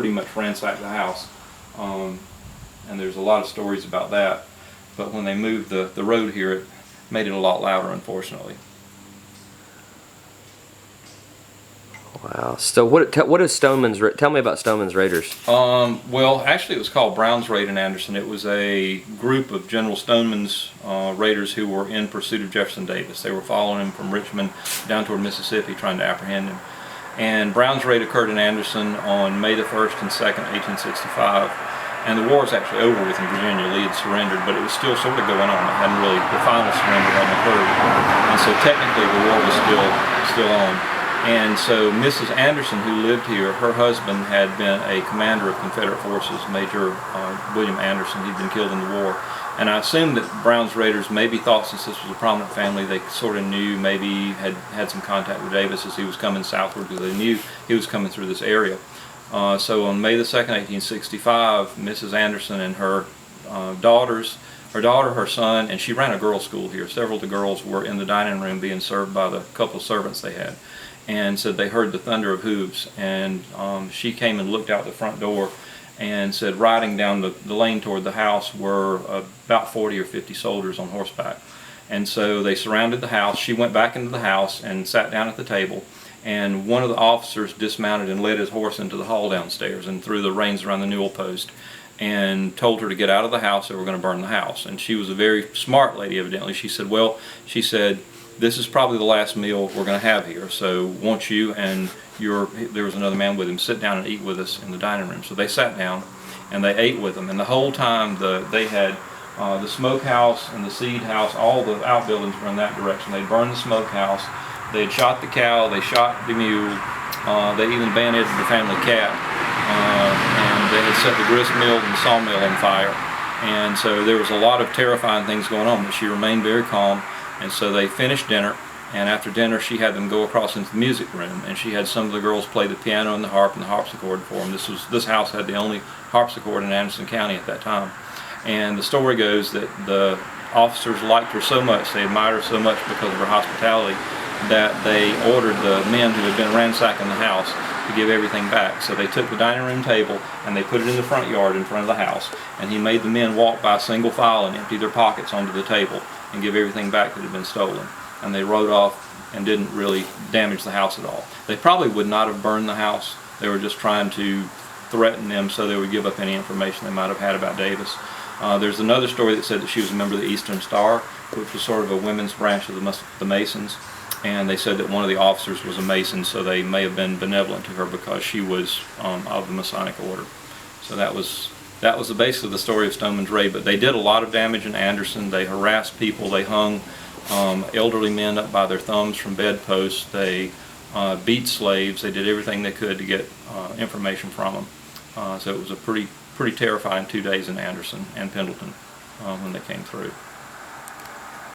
pretty much ransacked the house. And there's a lot of stories about that. But when they moved the road here, it made it a lot louder, unfortunately. Wow. So what is Stoneman's? Tell me about Stoneman's Raiders. Well, actually, it was called Brown's Raid in Anderson. It was a group of General Stoneman's raiders who were in pursuit of Jefferson Davis. They were following him from Richmond down toward Mississippi, trying to apprehend him. And Brown's Raid occurred in Anderson on May the 1st and 2nd, 1865. And the war was actually over with in Virginia. Lee had surrendered, but it was still sort of going on. It hadn't really, the final surrender hadn't occurred. And so technically the war was still on. And so Mrs. Anderson, who lived here, her husband had been a commander of Confederate forces, Major William Anderson. He'd been killed in the war. And I assume that Brown's Raiders maybe thought, since this was a prominent family, they sort of knew, maybe had some contact with Davis as he was coming southward, because they knew he was coming through this area. So on May the 2nd, 1865, Mrs. Anderson and her daughters, her son, and she ran a girls' school here. Several of the girls were in the dining room being served by the couple of servants they had, and said they heard the thunder of hooves. And she came and looked out the front door and said riding down the lane toward the house were about 40 or 50 soldiers on horseback. And so they surrounded the house. She went back into the house and sat down at the table. And one of the officers dismounted and led his horse into the hall downstairs and threw the reins around the newel post and told her to get out of the house. They were going to burn the house. And she was a very smart lady, evidently. She said, well, she said, this is probably the last meal we're going to have here, so won't you and there was another man with him, sit down and eat with us in the dining room. So they sat down and they ate with them. And the whole time they had the smokehouse and the seed house, all the outbuildings were in that direction. They burned the smokehouse. They had shot the cow, they shot the mule, they even bayoneted the family cat, and they had set the grist mill and the sawmill on fire. And so there was a lot of terrifying things going on, but she remained very calm. And so they finished dinner, and after dinner she had them go across into the music room, and she had some of the girls play the piano and the harp and the harpsichord for them. This house had the only harpsichord in Anderson County at that time. And the story goes that the officers liked her so much, they admired her so much because of her hospitality, that they ordered the men who had been ransacking the house to give everything back. So they took the dining room table and they put it in the front yard in front of the house, and he made the men walk by single file and empty their pockets onto the table and give everything back that had been stolen. And they rode off and didn't really damage the house at all. They probably would not have burned the house. They were just trying to threaten them so they would give up any information they might have had about Davis. There's another story that said that she was a member of the Eastern Star, which was sort of a women's branch of the Masons. And they said that one of the officers was a Mason, so they may have been benevolent to her because she was of the Masonic order. So that was the basis of the story of Stoneman's Raid. But they did a lot of damage in Anderson. They harassed people. They hung elderly men up by their thumbs from bedposts. They beat slaves. They did everything they could to get information from them. So it was a pretty terrifying 2 days in Anderson and Pendleton when they came through.